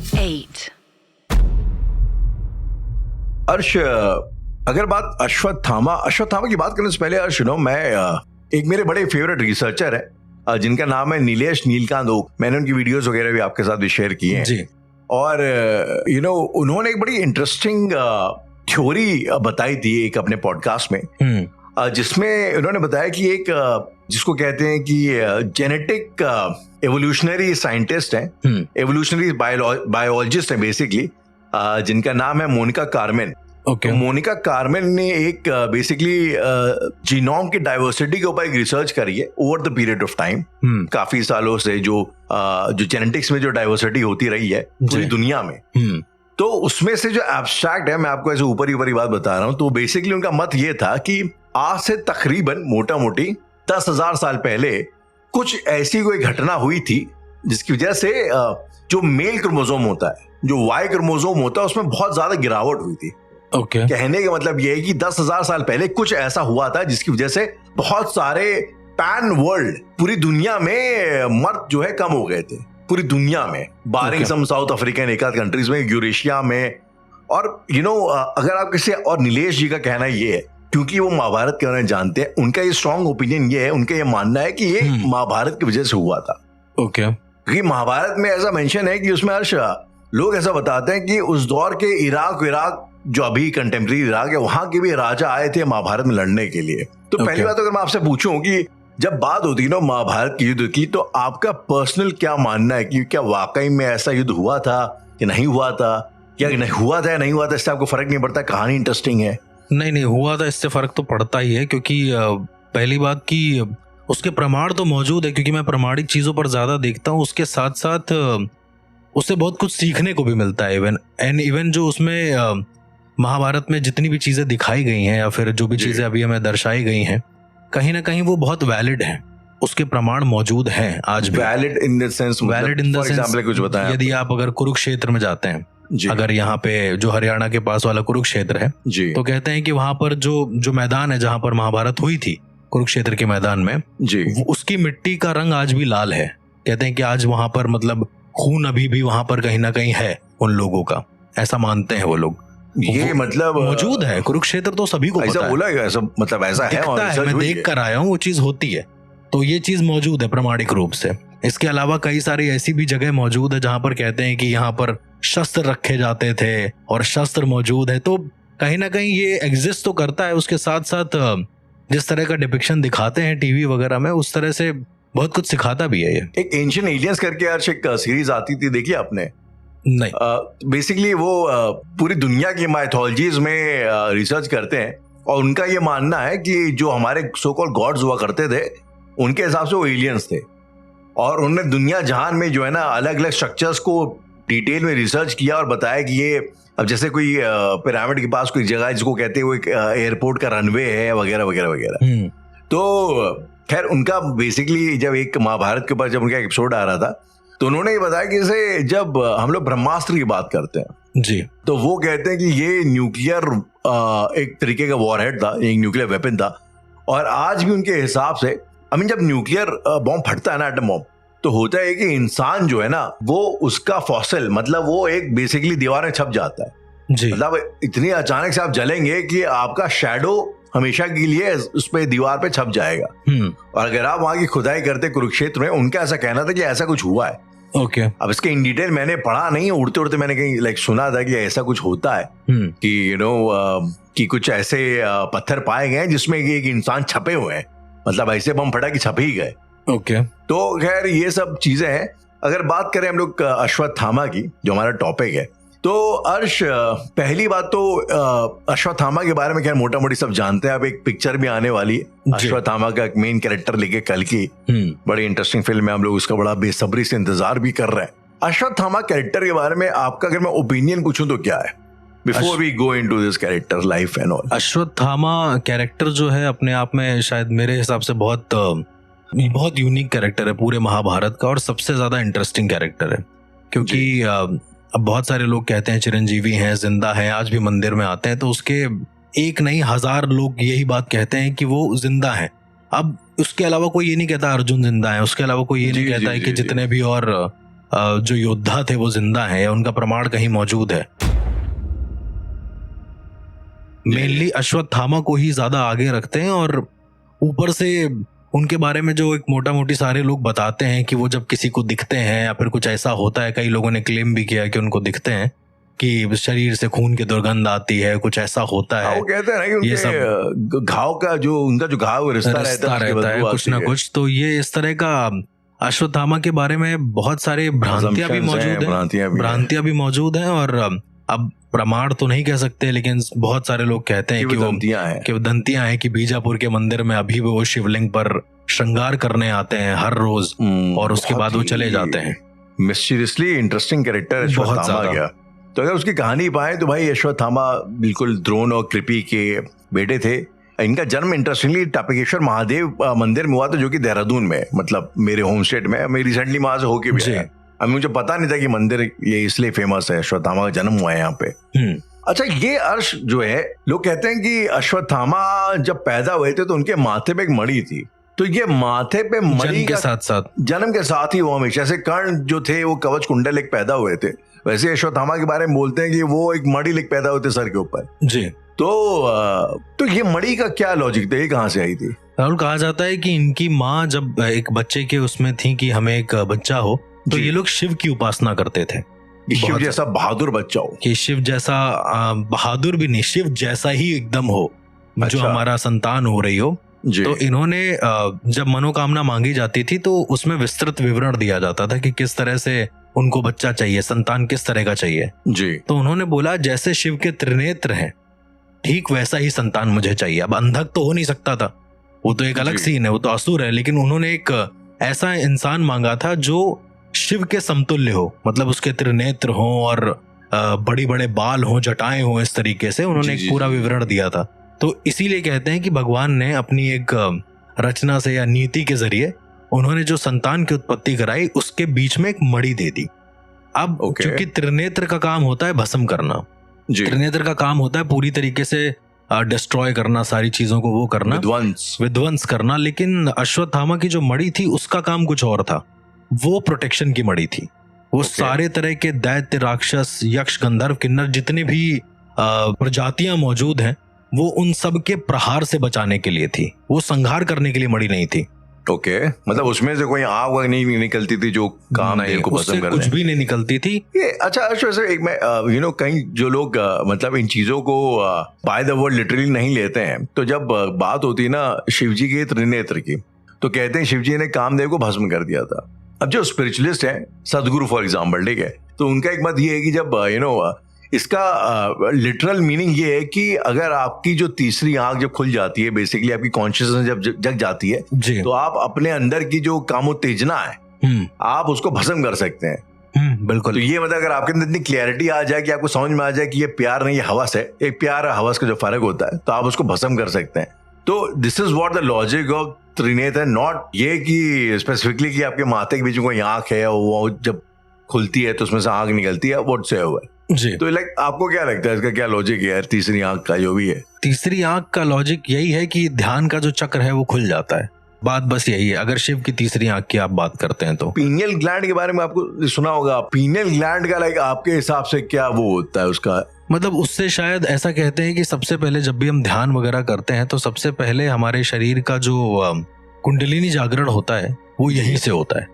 8. अर्श, अगर बात अश्वत्थामा की बात करने से पहले अर्श मैं एक मेरे बड़े फेवरेट रिसर्चर है जिनका नाम है नीलेश नीलकांत ओक। मैंने उनकी वीडियोस वगैरह भी आपके साथ भी शेयर किए हैं जी। और उन्होंने एक बड़ी इंटरेस्टिंग थ्योरी बताई थी एक अपने पॉडकास्ट में, जिसमें उन्होंने बताया कि एक जिसको कहते हैं कि जेनेटिक एवोल्यूशनरी साइंटिस्ट हैं, एवोल्यूशनरी बायोलॉजिस्ट हैं बेसिकली, जिनका नाम है मोनिका कार्मेन। ओके। तो मोनिका कार्मेन ने एक बेसिकली जीनोम की डाइवर्सिटी के ऊपर एक रिसर्च करी है over the period of time. काफी सालों से जो जेनेटिक्स में जो डाइवर्सिटी होती रही है पूरी दुनिया में, तो उसमें से जो एब्स्ट्रैक्ट है, मैं आपको ऐसे ऊपर ही बात बता रहा हूं, तो बेसिकली उनका मत ये था कि आज से तकरीबन मोटा मोटी 10,000 साल पहले कुछ ऐसी कोई घटना हुई थी जिसकी वजह से जो मेल क्रोमोसोम होता है, जो वाई क्रोमोसोम होता है, उसमें बहुत ज्यादा गिरावट हुई थी। ओके। कहने का मतलब यह है कि 10,000 साल पहले कुछ ऐसा हुआ था जिसकी वजह से बहुत सारे पैन वर्ल्ड, पूरी दुनिया में मर्द जो है कम हो गए थे पूरी दुनिया में, बारिंग सम साउथ अफ्रीकन एक आध कंट्रीज में, यूरेशिया में। और अगर आप किसी और नीलेश जी का कहना ये है, क्योंकि वो महाभारत के बारे में जानते हैं, उनका ये स्ट्रॉन्ग ओपिनियन ये है, उनका ये मानना है कि ये महाभारत की वजह से हुआ था। ओके। क्योंकि महाभारत में ऐसा मेंशन है कि उसमें लोग ऐसा बताते हैं कि उस दौर के इराक जो अभी कंटेम्प्रेरी इराक है, वहां के भी राजा आए थे महाभारत में लड़ने के लिए। तो पहली बात अगर मैं आपसे पूछूं कि जब बात होती है ना महाभारत की युद्ध की, तो आपका पर्सनल क्या मानना है कि क्या वाकई में ऐसा युद्ध हुआ था कि नहीं हुआ था, या नहीं हुआ था या नहीं हुआ था, इससे आपको फर्क नहीं पड़ता? कहानी इंटरेस्टिंग है। नहीं हुआ था, इससे फर्क तो पड़ता ही है, क्योंकि पहली बात कि उसके प्रमाण तो मौजूद है, क्योंकि मैं प्रमाणिक चीजों पर ज्यादा देखता हूँ। उसके साथ साथ उससे बहुत कुछ सीखने को भी मिलता है। इवन जो उसमें महाभारत में जितनी भी चीजें दिखाई गई हैं या फिर जो भी चीजें अभी हमें दर्शाई गई हैं, कहीं ना कहीं वो बहुत वैलिड हैं, उसके प्रमाण मौजूद हैं आज भी। वैलिड इन द सेंस कुछ बताएं। यदि आप अगर कुरुक्षेत्र में जाते हैं, अगर यहाँ पे जो हरियाणा के पास वाला कुरुक्षेत्र है, तो कहते हैं कि वहां पर जो मैदान है जहां पर महाभारत हुई थी, कुरुक्षेत्र के मैदान में, उसकी मिट्टी का रंग आज भी लाल है। कहते हैं कि आज वहां पर मतलब खून अभी भी वहां पर कहीं ना कहीं है उन लोगों का, ऐसा मानते हैं वो लोग। ये मतलब मौजूद है कुरुक्षेत्र, तो सभी को ऐसा पता बोला है, ऐसा मतलब ऐसा है, मैं देख कर आया हूँ, वो चीज होती है, तो ये चीज मौजूद है प्रमाणिक रूप से। इसके अलावा कई सारी ऐसी भी जगह मौजूद है जहां पर कहते हैं कि यहाँ पर शस्त्र रखे जाते थे और शस्त्र मौजूद है, तो कहीं ना कहीं ये एग्जिस्ट तो करता है। उसके साथ साथ जिस तरह का डिपिक्शन दिखाते हैं टीवी वगैरह में, उस तरह से बहुत कुछ सिखाता भी है। ये एक एंशिएंट एलियंस करके यार एक सीरीज आती थी, देखिए आपने? नहीं। बेसिकली वो पूरी दुनिया की माइथोलॉजीज में रिसर्च करते हैं, और उनका ये मानना है कि जो हमारे सो कॉल्ड गॉड्स हुआ करते थे, उनके हिसाब से वो एलियंस थे, और उन्होंने दुनिया जहान में जो है ना अलग अलग स्ट्रक्चर्स को डिटेल में रिसर्च किया और बताया कि ये अब जैसे कोई पिरामिड के पास कोई जगह है जिसको कहते हैं वो एक एयरपोर्ट का रनवे है वगैरह वगैरह वगैरह। तो खैर उनका बेसिकली जब एक महाभारत के ऊपर जब उनका एपिसोड आ रहा था, तो उन्होंने ये बताया कि जैसे जब हम लोग ब्रह्मास्त्र की बात करते हैं जी, तो वो कहते हैं कि ये न्यूक्लियर एक तरीके का वॉरहेड था, एक न्यूक्लियर वेपन था, और आज भी उनके हिसाब से जब न्यूक्लियर बॉम्ब फटता है ना, एटम बॉम्ब, तो होता है कि इंसान जो है ना वो उसका फॉसिल मतलब वो एक बेसिकली दीवार में छप जाता है जी। मतलब इतनी अचानक से आप जलेंगे कि आपका शैडो हमेशा के लिए उस पे दीवार पे छप जाएगा। और अगर आप वहां की खुदाई करते कुरुक्षेत्र में, उनका ऐसा कहना था कि ऐसा कुछ हुआ है। ओके। अब इसके इन डिटेल मैंने पढ़ा नहीं, उड़ते उड़ते मैंने कहीं सुना था कि ऐसा कुछ होता है कि कि कुछ ऐसे पत्थर पाए गए जिसमें एक इंसान छपे हुए हैं, मतलब ऐसे बम फटा कि छप ही गए। ओके। तो खैर ये सब चीजें हैं। अगर बात करें हम लोग अश्वत्थामा की, जो हमारा टॉपिक है, तो अर्श पहली बात तो अश्वत्थामा के बारे में क्या मोटा मोटी सब जानते हैं। अब एक पिक्चर भी आने वाली है अश्वत्थामा का एक मेन कैरेक्टर लेके कल की, बड़ी इंटरेस्टिंग फिल्म है, हम लोग उसका बड़ा बेसब्री से इंतजार भी कर रहे हैं। अश्वत्थामा कैरेक्टर के बारे में आपका अगर मैं ओपिनियन पूछूं तो क्या है, before we go into this character life and all? Ashwatthama character जो है अपने आप में शायद मेरे हिसाब से बहुत यूनिक कैरेक्टर है पूरे महाभारत का, और सबसे ज्यादा इंटरेस्टिंग कैरेक्टर है, क्योंकि अब बहुत सारे लोग कहते हैं चिरंजीवी हैं, जिंदा हैं, आज भी मंदिर में आते हैं, तो उसके एक नहीं 1000 लोग यही बात कहते हैं कि वो जिंदा हैं। अब उसके अलावा कोई ये नहीं कहता अर्जुन जिंदा है, उसके अलावा कोई ये नहीं कहता है कि जितने भी और जो योद्धा थे वो जिंदा हैं या उनका प्रमाण कहीं मौजूद है। मेनली अश्वत्थामा को ही ज्यादा आगे रखते हैं और ऊपर से उनके बारे में जो एक मोटा मोटी सारे लोग बताते हैं कि वो जब किसी को दिखते हैं या फिर कुछ ऐसा होता है, कई लोगों ने क्लेम भी किया कि उनको दिखते हैं कि शरीर से खून की दुर्गंध आती है, कुछ ऐसा होता है। वो कहते हैं ना कि ये उनके घाव का जो उनका जो घाव रिश्ता रहता है कुछ ना कुछ। तो ये इस तरह का अश्वत्थामा के बारे में बहुत सारे भ्रांतियां भी मौजूद हैं और अब प्रमाण तो नहीं कह सकते, लेकिन बहुत सारे लोग कहते हैं कि वो दंतियां हैं कि बीजापुर के मंदिर में अभी भी वो शिवलिंग पर श्रृंगार करने आते हैं हर रोज और उसके बाद वो चले जाते हैं। मिस्टीरियसली इंटरेस्टिंग कैरेक्टर अश्वत्थामा गया। तो अगर उसकी कहानी पाए तो भाई अश्वत्थामा बिल्कुल द्रोण और कृपि के बेटे थे। इनका जन्म इंटरेस्टिंगली टपकेश्वर महादेव मंदिर में हुआ था, जो कि देहरादून में, मतलब मेरे होम स्टेट में। मैं रिसेंटली वहां से होके भी आया। अब मुझे पता नहीं था कि मंदिर ये इसलिए फेमस है, अश्वत्थामा का जन्म हुआ है यहाँ पे। अच्छा, ये अर्श जो है, लोग कहते हैं कि अश्वत्थामा जब पैदा हुए थे तो उनके माथे पे एक मणि थी। तो ये माथे पे मणि के जन्म के साथ ही वो हमेशा से कर्ण जो थे वो कवच कुंडल एक पैदा हुए थे, वैसे अश्वत्थामा के बारे में बोलते हैं कि वो एक मणि लेके पैदा होते सर के ऊपर जी। तो ये मणि का क्या लॉजिक था, ये कहाँ से आई थी? राहुल, कहा जाता है कि इनकी माँ जब एक बच्चे के उसमें थी कि हमें एक बच्चा हो, तो ये लोग शिव की उपासना करते थे। शिव जैसा बहादुर बच्चा हो, कि शिव जैसा बहादुर भी नहीं, शिव जैसा ही एकदम हो। अच्छा। जो हमारा संतान हो रही हो। तो इन्होंने जब मनोकामना मांगी जाती थी तो उसमें विस्तृत विवरण दिया जाता था कि किस तरह से उनको बच्चा चाहिए, संतान किस तरह का चाहिए जी। तो उन्होंने बोला जैसे शिव के त्रिनेत्र हैं ठीक वैसा ही संतान मुझे चाहिए। अब अंधक तो हो नहीं सकता था, वो तो एक अलग सीन है, वो तो असुर है, लेकिन उन्होंने एक ऐसा इंसान मांगा था जो शिव के समतुल्य हो, मतलब उसके त्रिनेत्र हो और बड़ी बड़े बाल हो, जटाएं हो, इस तरीके से उन्होंने एक पूरा विवरण दिया था। तो इसीलिए कहते हैं कि भगवान ने अपनी एक रचना से या नीति के जरिए उन्होंने जो संतान की उत्पत्ति कराई उसके बीच में एक मणि दे दी। अब क्योंकि त्रिनेत्र का काम होता है भस्म करना, त्रिनेत्र का काम होता है पूरी तरीके से डिस्ट्रॉय करना, सारी चीजों को वो करना, विध्वंस करना। लेकिन अश्वत्थामा की जो मणि थी उसका काम कुछ और था, वो प्रोटेक्शन की मणि थी। वो सारे तरह के दैत्य, राक्षस, यक्ष, गंधर्व, किन्नर जितने भी प्रजातियां मौजूद हैं वो उन सब के प्रहार से बचाने के लिए थी, वो संहार करने के लिए मड़ी नहीं थी। मतलब उसमें से कोई आग नहीं निकलती थी जो काम को भस्म करने, कुछ भी नहीं निकलती थी। ये अच्छा वैसे एक मैं कहीं जो लोग मतलब इन चीजों को बाय द वर्ड लिटरली नहीं लेते हैं, तो जब बात होती है ना शिवजी के त्रिनेत्र की, तो कहते हैं शिवजी ने कामदेव को भस्म कर दिया था। अब जो स्पिरिचुअलिस्ट है, सदगुरु फॉर एग्जाम्पल, ठीक है, तो उनका एक मत ये है कि जब इसका लिटरल मीनिंग ये है कि अगर आपकी जो तीसरी आंख जब खुल जाती है, बेसिकली आपकी कॉन्शियसनेस जब जग जाती है, तो आप अपने अंदर की जो कामोत्तेजना है आप उसको भस्म कर सकते हैं। बिल्कुल। तो ये मतलब अगर आपके अंदर इतनी क्लैरिटी आ जाए कि आपको समझ में आ जाए कि ये प्यार नहीं, ये हवस है, एक प्यार और हवस का जो फर्क होता है, तो आप उसको भस्म कर सकते हैं। तो this is what the logic of Trinetra, not ये कि स्पेसिफिकली कि आपके माथे के बीच में कोई आंख है और वो जब खुलती है तो उसमें से आग निकलती है, व्हाट से हुआ जी। तो आपको क्या लगता है इसका क्या लॉजिक है तीसरी आंख का जो भी है? तीसरी आंख का लॉजिक यही है कि ध्यान का जो चक्र है वो खुल जाता है, बात बस यही है। अगर शिव की तीसरी आंख की आप बात करते हैं तो पीनियल ग्लैंड के बारे में आपको सुना होगा, पीनियल ग्लैंड का आपके हिसाब से क्या वो होता है उसका? मतलब उससे शायद ऐसा कहते हैं कि सबसे पहले जब भी हम ध्यान वगैरह करते हैं तो सबसे पहले हमारे शरीर का जो कुंडलिनी जागरण होता है वो यहीं से होता है।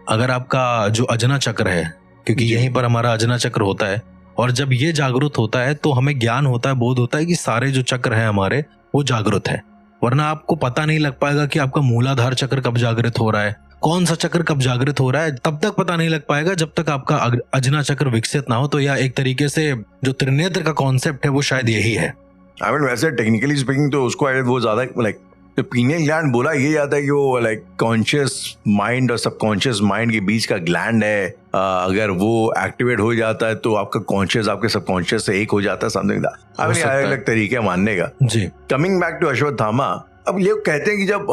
अगर आपका जो अजना चक्र है, क्योंकि यहीं पर हमारा अजना चक्र होता है, और जब ये जागृत होता है तो हमें ज्ञान होता है, बोध होता है कि सारे जो चक्र हैं हमारे वो जागृत है। वरना आपको पता नहीं लग पाएगा कि आपका मूलाधार चक्र कब जागृत हो रहा है, कौन सा चक्र कब जागृत हो रहा है, तब तक पता नहीं लग पाएगा जब तक आपका अजना चक्र विकसित ना हो। तो या एक तरीके से जो त्रिनेत्र का कॉन्सेप्ट है वो शायद यही है। वैसे टेक्निकली स्पीकिंग तो उसको वो ज्यादा तो पीनियल ग्लैंड बोला ये जाता है कि वो कॉन्शियस माइंड और सबकॉन्शियस माइंड के बीच का ग्लैंड है। अगर वो एक्टिवेट हो जाता है तो आपका कॉन्शियस आपके सबकॉन्शियस से एक हो जाता है, समथिंग दैट। अलग अलग तरीके मानने का जी। कमिंग बैक टू अश्वत्थामा, अब ये कहते हैं कि जब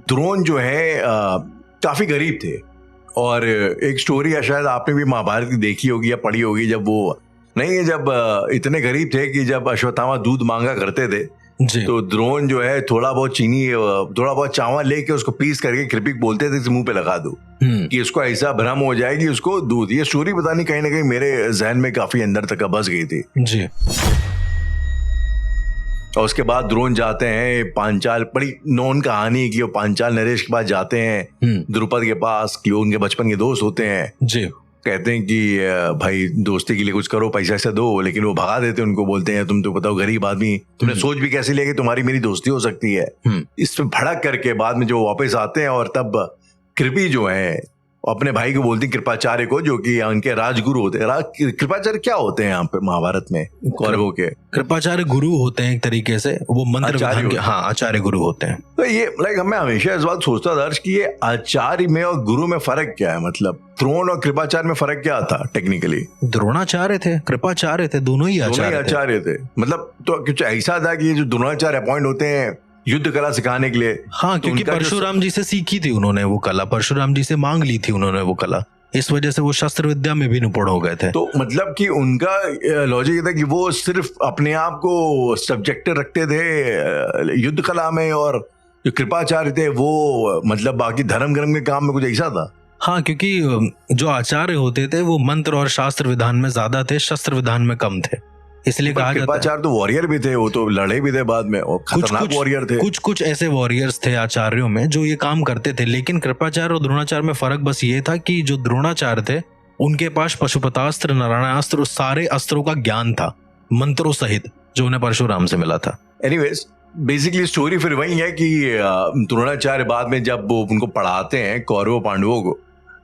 द्रोण जो है काफी गरीब थे, और एक स्टोरी है शायद आपने भी महाभारत की देखी होगी या पढ़ी होगी, जब वो नहीं है जब इतने गरीब थे कि जब अश्वत्थामा दूध मांगा करते थे जी। तो द्रोण जो है थोड़ा बहुत चीनी, थोड़ा बहुत चावल लेके उसको पीस करके कृपी को बोलते थे मुंह पे लगा दो कि इसको ऐसा भ्रम हो जाएगी उसको दूध। ये स्टोरी पता नहीं कहीं ना कहीं मेरे जहन में काफी अंदर तक बस गई थी जी। और उसके बाद द्रोण जाते हैं पांचाल, बड़ी नॉन कहानी कि वो पांचाल नरेश के पास जाते हैं द्रुपद के पास, कि वो उनके बचपन के दोस्त होते हैं। जी। कहते हैं कि भाई दोस्ती के लिए कुछ करो, पैसा ऐसा दो, लेकिन वो भगा देते हैं उनको, बोलते हैं तुम तो बताओ गरीब आदमी, तुमने सोच भी कैसे लिया कि तुम्हारी मेरी दोस्ती हो सकती है। इस पे भड़क करके बाद में जो वापस आते हैं और तब कृपी जो है अपने भाई को बोलती कृपाचार्य को, जो कि उनके राजगुरु होते हैं। कृपाचार्य क्या होते हैं यहाँ पे महाभारत में कौरवों के? कृपाचार्य गुरु होते हैं एक तरीके से, वो मंत्र विधान के, हाँ, आचार्य गुरु होते हैं। तो ये मैं हमेशा इस बात सोचता था कि ये आचार्य में और गुरु में फर्क क्या है, मतलब द्रोण और कृपाचार्य में फर्क क्या था टेक्निकली? द्रोणाचार्य थे, कृपाचार्य थे, दोनों ही आचार्य थे। मतलब तो कुछ ऐसा था कि जो द्रोणाचार्य अपॉइंट होते हैं युद्ध कला सिखाने के लिए, हाँ, तो क्योंकि परशुराम जी से सीखी थी उन्होंने वो कला, परशुराम जी से मांग ली थी उन्होंने वो कला, इस वजह से वो शस्त्र विद्या में भी निपुण हो गए थे। तो मतलब कि उनका लॉजिक ये था कि वो सिर्फ अपने आप को सब्जेक्ट रखते थे युद्ध कला में, और जो कृपाचार्य थे वो मतलब बाकी धर्म ग्रंथ के काम में कुछ ऐसा था। हाँ, क्योंकि जो आचार्य होते थे वो मंत्र और शास्त्र विधान में ज्यादा थे, शस्त्र विधान में कम थे, इसलिए कहा जाता है। कृपाचार्य तो वॉरियर भी थे, वो तो लड़े भी थे बाद में, और खतरनाक वॉरियर थे। कुछ ऐसे वॉरियर्स थे आचार्यों में जो ये काम करते थे, लेकिन कृपाचार्य और द्रोणाचार्य में फर्क बस ये था कि जो द्रोणाचार्य थे उनके पास पशुपतास्त्र, नारायणास्त्र, सारे अस्त्रों का ज्ञान था, मंत्रों सहित, जो उन्हें परशुराम से मिला था। एनीवेज, बेसिकली स्टोरी फिर वही है कि द्रोणाचार्य बाद में जब वो उनको पढ़ाते हैं कौरवों पांडवों को,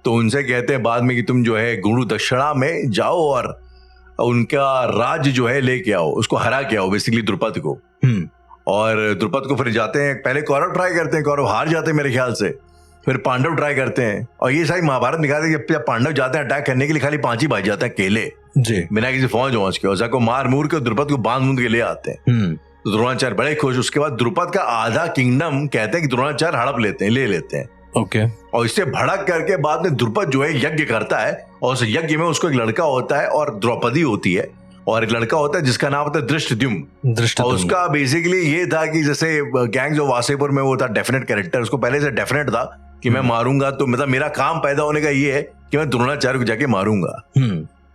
तो उनसे कहते हैं बाद में कि तुम जो है गुरु दक्षिणा में जाओ और उनका राज्य जो है लेके आओ, उसको हरा के आओ, बेसिकली द्रुपद को। और द्रुपद को फिर जाते हैं, पहले कौरव ट्राई करते हैं, कौरव हार जाते हैं मेरे ख्याल से, फिर पांडव ट्राई करते हैं, और ये सारी महाभारत निकालते हैं कि जब पांडव जाते हैं अटैक करने के लिए, खाली 5 ही भाई जाते हैं अकेले जी, बिना किसी फौज वौज के, और को मार मूर के द्रुपद को बांध मूंद के ले आते हैं। तो द्रोणाचार्य बड़े खुश। उसके बाद द्रुपद का आधा किंगडम कहते हैं कि द्रोणाचार्य हड़प लेते हैं, ले लेते हैं। ओके। और इससे भड़क करके बाद में द्रुपद जो है यज्ञ करता है, और उस यज्ञ में उसको एक लड़का होता है और द्रौपदी होती है, और एक लड़का होता है जिसका नाम होता है धृष्टद्युम्न। और उसका बेसिकली ये था कि जैसे गैंग्स ऑफ वासेपुर में वो था डेफिनेट कैरेक्टर, उसको पहले से डेफिनेट था कि मैं मारूंगा, तो मतलब मेरा काम पैदा होने का ये है कि मैं द्रोणाचार्य को जाके मारूंगा।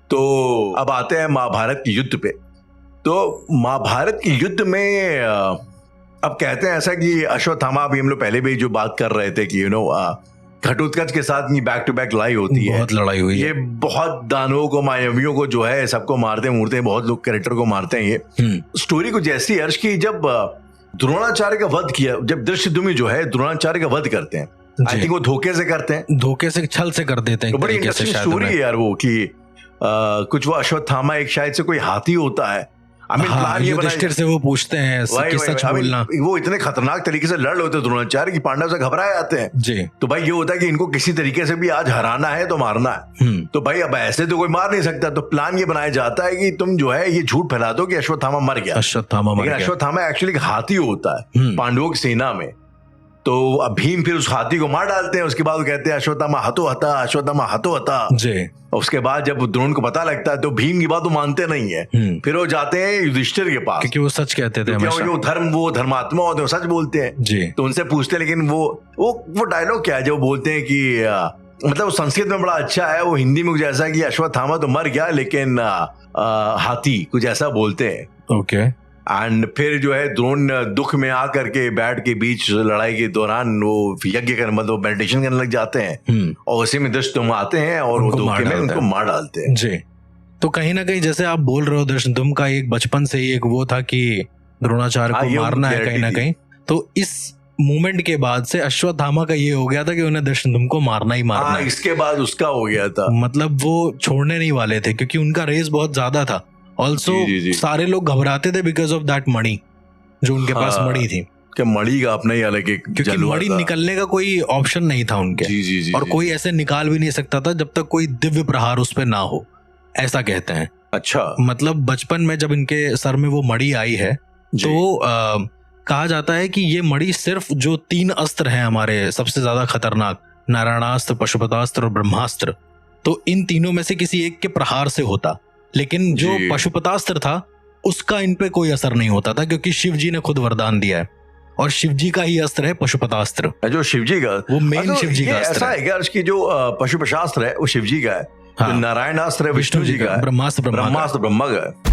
तो अब आते हैं महाभारत के युद्ध पे। तो महाभारत के युद्ध में अब कहते हैं ऐसा कि अश्वत्थामा, अभी हम लोग पहले भी जो बात कर रहे थे कि घटोत्कच के साथ बैक टू बैक लड़ाई होती है, बहुत लड़ाई हुई ये बहुत दानवों को, मायावियों को जो है सबको मारते हैं, बहुत लोग कैरेक्टर को मारते हैं। ये स्टोरी कुछ ऐसी अर्श की, जब द्रोणाचार्य का वध किया, जब धृष्टद्युम्न जो है द्रोणाचार्य का वध करते हैं, आई थिंक वो धोखे से करते हैं, धोखे से, छल से कर देते हैं। तो बड़ी इंटरेस्टिंग स्टोरी है यार वो, कि कुछ वो अश्वत्थामा एक शायद से कोई हाथी होता है, युधिष्ठिर से वो पूछते हैं कि सच बोलना। वो इतने खतरनाक तरीके से लड़ होते द्रोणाचार्य कि पांडव से घबराए जाते हैं जी। तो भाई ये होता है कि इनको किसी तरीके से भी आज हराना है तो मारना है। तो भाई अब ऐसे तो कोई मार नहीं सकता, तो प्लान ये बनाया जाता है कि तुम जो है ये झूठ फैला दो कि अश्वत्थामा मर गया। अश्वत्थामा एक्चुअली एक हाथी होता है पांडवों की सेना में। तो अब भीम फिर उस हाथी को मार डालते हैं, उसके बाद वो कहते हैं अश्वत्थामा हतो हता, अश्वत्थामा हतो हता जी। उसके बाद जब द्रोण को पता लगता है तो भीम की बात वो मानते नहीं है, फिर वो जाते हैं युधिष्ठिर के पास, क्योंकि वो सच कहते थे हमेशा, वो धर्मात्मा होते हैं, सच बोलते हैं जी। तो उनसे पूछते हैं, लेकिन वो डायलॉग क्या है जो बोलते हैं कि मतलब संस्कृत में बड़ा अच्छा है, वो हिंदी में कुछ ऐसा है कि अश्वत्थामा तो मर गया लेकिन हाथी, कुछ ऐसा बोलते हैं। ओके। एंड फिर जो है द्रोण दुख में आकर के बैठ के बीच लड़ाई के दौरान वो यज्ञ करने, मतलब मेडिटेशन करने लग जाते हैं, और उसी में धृष्टद्युम्न आते हैं और वो धोखे में उनको मार डालते हैं जी। तो कहीं ना कहीं जैसे आप बोल रहे हो, धृष्टद्युम्न का एक बचपन से ही एक वो था कि द्रोणाचार्य को मारना है कहीं ना कहीं, तो इस मूवमेंट के बाद से अश्वत्थामा का ये हो गया था कि उन्हें धृष्टद्युम्न को मारना ही मारना है। इसके बाद उसका हो गया था, मतलब वो छोड़ने नहीं वाले थे, क्योंकि उनका रेस बहुत ज्यादा था। ऑल्सो सारे लोग घबराते थे बिकॉज ऑफ दैट मणि, जो उनके पास मणि थी, कि मणि का अपना ही अलग एक, क्योंकि मणि निकलने का कोई ऑप्शन नहीं था उनके, जी, और कोई ऐसे निकाल भी नहीं सकता था जब तक कोई दिव्य प्रहार उस पे ना हो, ऐसा कहते हैं। अच्छा, मतलब बचपन में जब इनके सर में वो मणि आई है तो कहा जाता है कि ये मणि सिर्फ जो 3 अस्त्र हैं हमारे सबसे ज्यादा खतरनाक, नारायणास्त्र, पशुपतास्त्र और ब्रह्मास्त्र, तो इन तीनों में से किसी एक के प्रहार से होता, लेकिन जो पशुपतास्त्र था उसका इन पे कोई असर नहीं होता था, क्योंकि शिव जी ने खुद वरदान दिया है और शिव जी का ही अस्त्र है पशुपतास्त्र। जो शिवजी का वो मेन शिव जी ये का अस्त्र ऐसा है क्या उसकी जो पशुपशास्त्र है वो शिवजी का है, हाँ। जो नारायणास्त्र है विष्णु जी का है, ब्रह्मास्त्र ब्रह्मास्त्र ब्रह्मा का है।